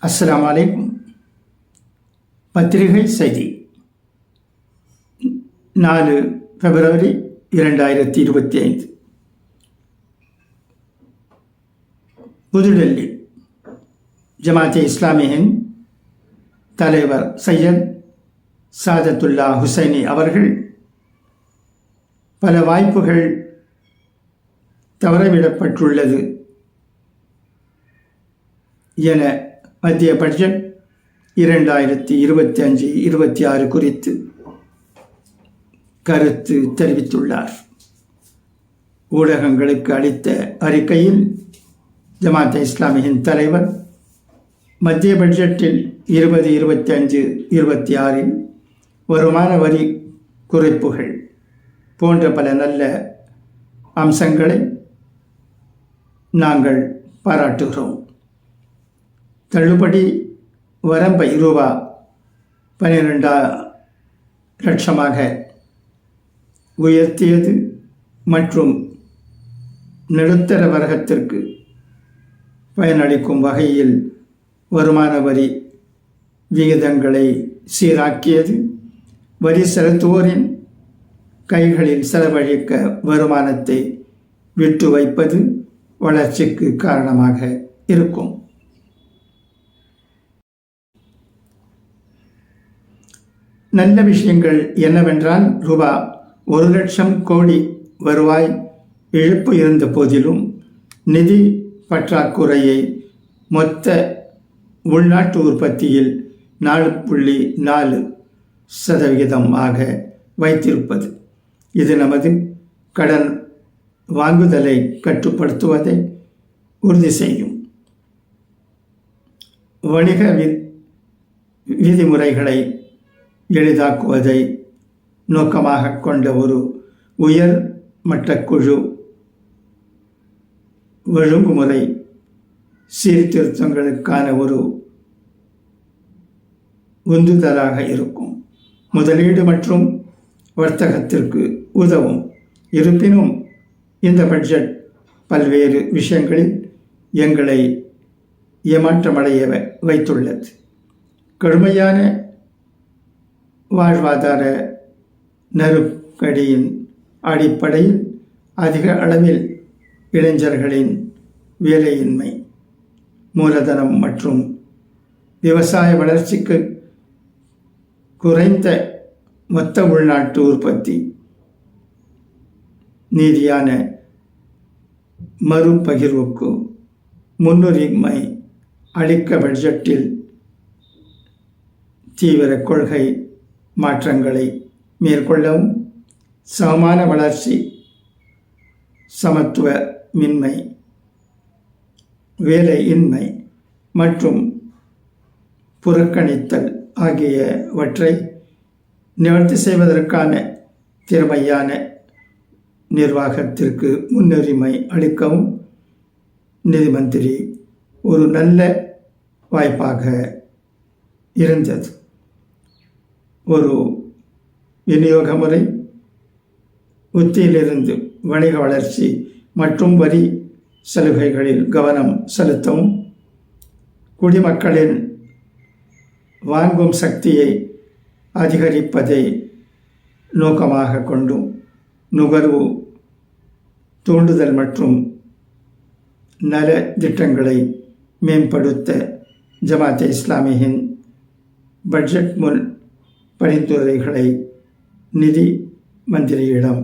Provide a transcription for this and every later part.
அஸ்ஸலாமு அலைக்கும். பத்திரிகை செய்தி 4 பிப்ரவரி 2025. புதுடெல்லி. ஜமாத்தே இஸ்லாமியின் தலைவர் சையத் சாதத்துல்லா ஹுசைனி அவர்கள் பல வாய்ப்புகள் தவறவிடப்பட்டுள்ளது என மத்திய பட்ஜெட் 2025-26 குறித்து கருத்து தெரிவித்துள்ளார். ஊடகங்களுக்கு அளித்த அறிக்கையில் ஜமாத்தே இஸ்லாமியின் தலைவர் மத்திய பட்ஜெட்டில் 2025-26 வருமான வரி குறைப்புகள் போன்ற பல நல்ல அம்சங்களை நாங்கள் பாராட்டுகிறோம். தள்ளுபடி வரம்பை ரூபா 12 லட்சமாக உயர்த்தியது மற்றும் நடுத்தர வர்க்கத்திற்கு பயனளிக்கும் வகையில் வருமான வரி விகிதங்களை சீராக்கியது, வரி செலுத்துவோரின் கைகளில் செலவழிக்க வருமானத்தை விட்டு வைப்பது வளர்ச்சிக்கு காரணமாக இருக்கும். நல்ல விஷயங்கள் என்னவென்றால், ரூபா 1 லட்சம் கோடி வருவாய் இழப்பு இருந்த போதிலும் நிதி பற்றாக்குறையை மொத்த உள்நாட்டு உற்பத்தியில் 4.4% ஆக வைத்திருப்பது. இது நமது கடன் வாங்குதலை கட்டுப்படுத்துவதை உறுதி செய்யும். வணிக விதிமுறைகளை எளிதாக்குவதை நோக்கமாக கொண்ட ஒரு உயர் மட்ட குழு ஒழுங்குமுறை சீர்திருத்தங்களுக்கான ஒரு உந்துதலாக இருக்கும். முதலீடு மற்றும் வர்த்தகத்திற்கு உதவும். இருப்பினும் இந்த பட்ஜெட் பல்வேறு விஷயங்களில் எங்களை ஏமாற்றமடைய வைத்துள்ளது. கடுமையான வாழ்வாதார நெருக்கடியின் அடிப்படையில் அதிக அளவில் இளைஞர்களின் வேலையின்மை, மூலதனம் மற்றும் விவசாய வளர்ச்சிக்கு குறைந்த மொத்த உள்நாட்டு உற்பத்தி, நீதியான மறுபகிர்வுக்கு முன்னுரிமை அளிக்க பட்ஜெட்டில் தீவிர கொள்கை மாற்றங்களை மேற்கொள்ளவும், சமமான வளர்ச்சி, சமத்துவமின்மை, வேலையின்மை மற்றும் புறக்கணித்தல் ஆகியவற்றை நிவர்த்தி செய்வதற்கான திறமையான நிர்வாகத்திற்கு முன்னுரிமை அளிக்கவும் நிதி மந்திரி ஒரு நல்ல வாய்ப்பாக இருந்தது. ஒரு விநியோக முறை உத்தியிலிருந்து வணிக வளர்ச்சி மற்றும் வரி சலுகைகளில் கவனம் செலுத்தவும், குடிமக்களின் வாங்கும் சக்தியை அதிகரிப்பதை நோக்கமாக கொண்டும் நுகர்வு தூண்டுதல் மற்றும் நல திட்டங்களை மேம்படுத்த ஜமாத்தே இஸ்லாமியின் பட்ஜெட் முன் பரிந்துரைகளை நிதி மந்திரியிடம்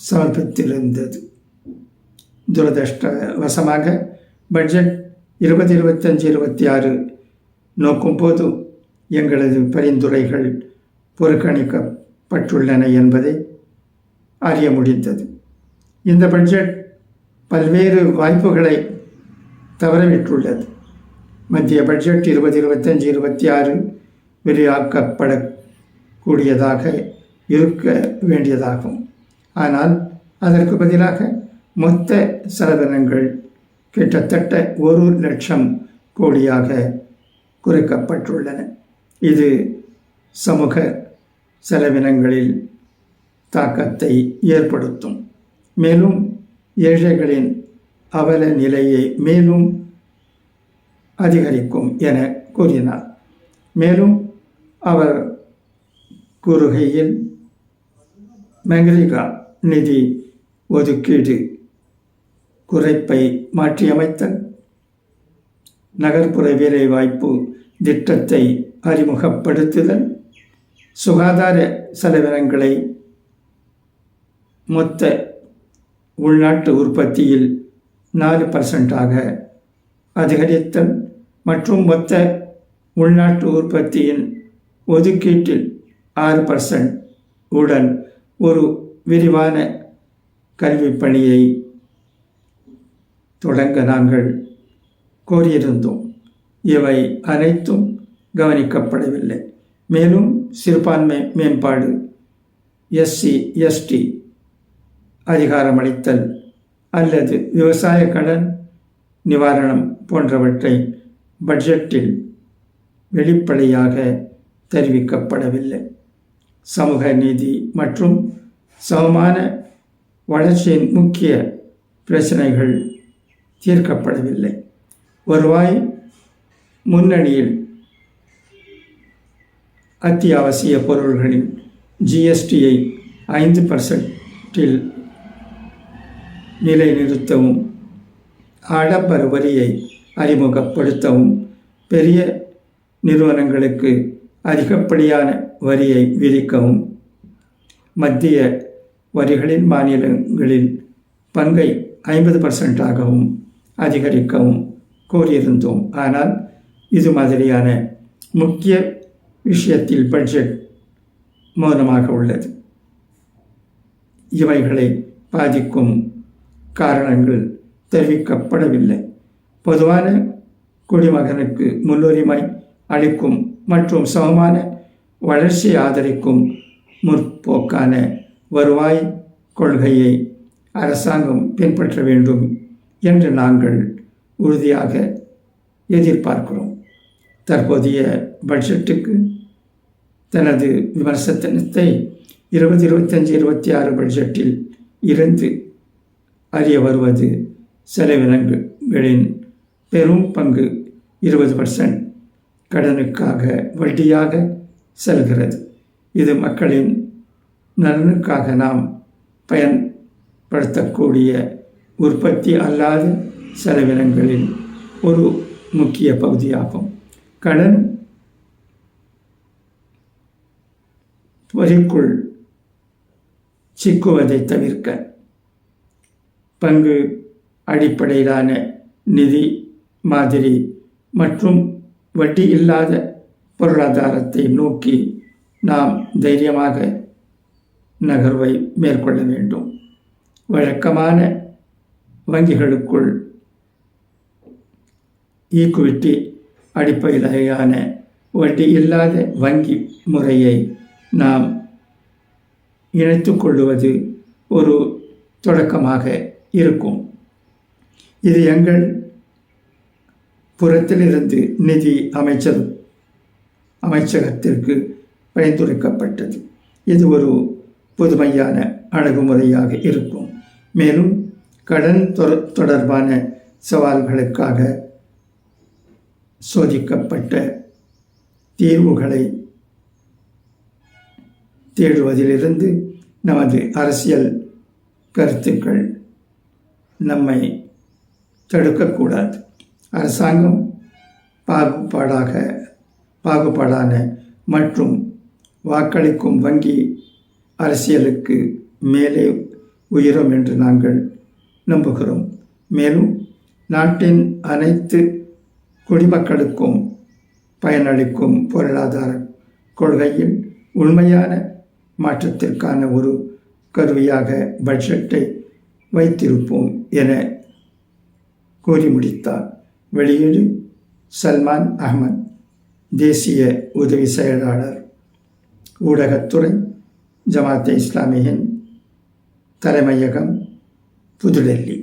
சமர்ப்பித்திருந்தது. துரதிருஷ்டவசமாக பட்ஜெட் 2025-26 நோக்கும் போது எங்களது பரிந்துரைகள் புறக்கணிக்கப்பட்டுள்ளன என்பதை அறிய முடிந்தது. இந்த பட்ஜெட் பல்வேறு வாய்ப்புகளை தவறவிட்டுள்ளது. மத்திய பட்ஜெட் 2025-26 விரிவாக்கப்படக்கூடியதாக இருக்க வேண்டியதாகும். ஆனால் அதற்கு பதிலாக மொத்த செலவினங்கள் கிட்டத்தட்ட 1 லட்சம் கோடியாக குறைக்கப்பட்டுள்ளன. இது சமூக செலவினங்களில் தாக்கத்தை ஏற்படுத்தும். மேலும் ஏழைகளின் அவல நிலையை மேலும் அதிகரிக்கும் என கூறினார். மேலும் அவர் கூறுகையில், மங்ரேகா நிதி ஒதுக்கீடு குறைப்பை மாற்றியமைத்தல், நகர்ப்புற வேலைவாய்ப்பு திட்டத்தை அறிமுகப்படுத்துதல், சுகாதார செலவினங்களை மொத்த உள்நாட்டு உற்பத்தியில் 4% அதிகரித்தல் மற்றும் மொத்த உள்நாட்டு உற்பத்தியின் ஒதுக்கீட்டில் 6% உடன் ஒரு விரிவான கல்விப் பணியை தொடங்க நாங்கள் கோரியிருந்தோம். இவை அனைத்தும் கவனிக்கப்படவில்லை. மேலும் சிறுபான்மை மேம்பாடு, SC/ST அதிகாரமளித்தல் அல்லது விவசாய கடன் நிவாரணம் போன்றவற்றை பட்ஜெட்டில் வெளிப்படையாக தெரிவிக்கப்படவில்லை. சமூக நீதி மற்றும் சமமான வளர்ச்சியின் முக்கிய பிரச்சனைகள் தீர்க்கப்படவில்லை. வருவாய் முன்னணியில் அத்தியாவசிய பொருள்களின் GSTயை 5% நிலைநிறுத்தவும், ஆடம்பர வரியை அறிமுகப்படுத்தவும், பெரிய நிறுவனங்களுக்கு அதிகப்படியான வரியை விதிக்கவும், மத்திய வரிகளின் மாநிலங்களில் பங்கை 50%ஆகவும் அதிகரிக்கவும் கோரியிருந்தோம். ஆனால் இது மாதிரியான முக்கிய விஷயத்தில் பட்ஜெட் மௌனமாக உள்ளது. இவைகளை பாதிக்கும் காரணங்கள் தெரிவிக்கப்படவில்லை. பொதுவான குடிமகனுக்கு முன்னுரிமை அளிக்கும் மற்றும் சமமான வளர்ச்சியை ஆதரிக்கும் முற்போக்கான வருவாய் கொள்கையை அரசாங்கம் பின்பற்ற வேண்டும் என்று நாங்கள் உறுதியாக எதிர்பார்க்கிறோம். தற்போதைய பட்ஜெட்டுக்கு தனது விமர்சனத்தை 2025-26 பட்ஜெட்டில் இருந்து அறிய வருவது, செலவினங்களின் பெரும் பங்கு 20% கடனுக்காக வட்டியாக செல்கிறது. இது மக்களின் நலனுக்காக நாம் பயன்படுத்தக்கூடிய உற்பத்தி அல்லாத செலவினங்களில் ஒரு முக்கிய பகுதியாகும். கடன் வரிக்குள் சிக்குவதை தவிர்க்க பங்கு அடிப்படையிலான நிதி மாதிரி மற்றும் வட்டி இல்லாத பொருளாதாரத்தை நோக்கி நாம் தைரியமாக நகர்வை மேற்கொள்ள வேண்டும். வழக்கமான வங்கிகளுக்குள் ஈக்குவிட்டி அடிப்படையிலான வட்டி இல்லாத வங்கி முறையை நாம் இணைத்து கொள்வது ஒரு தொடக்கமாக இருக்கும். இது எங்கள் புறத்திலிருந்து நிதி அமைச்சகத்திற்கு பரிந்துரைக்கப்பட்டது. இது ஒரு புதுமையான அணுகுமுறையாக இருக்கும். மேலும் கடன் தொடர்பான சவால்களுக்காக சோதிக்கப்பட்ட தீர்வுகளை தேடுவதிலிருந்து நமது அரசியல் கருத்துக்கள் நம்மை தடுக்கக்கூடாது. அரசாங்கம் பாகுபாடான மற்றும் வாக்களிக்கும் வங்கி அரசியலுக்கு மேலே உயரும் என்று நாங்கள் நம்புகிறோம். மேலும் நாட்டின் அனைத்து குடிமக்களுக்கும் பயனளிக்கும் பொருளாதார கொள்கையில் உண்மையான மாற்றத்திற்கான ஒரு கருவியாக பட்ஜெட்டை வைத்திருப்போம் என கூறி முடித்தார். வெளியீடு சல்மான் அகமது, தேசிய உதவி செயலாளர், ஊடகத்துறை, ஜமாத்தே இஸ்லாமியின் தலைமையகம், புதுடெல்லி.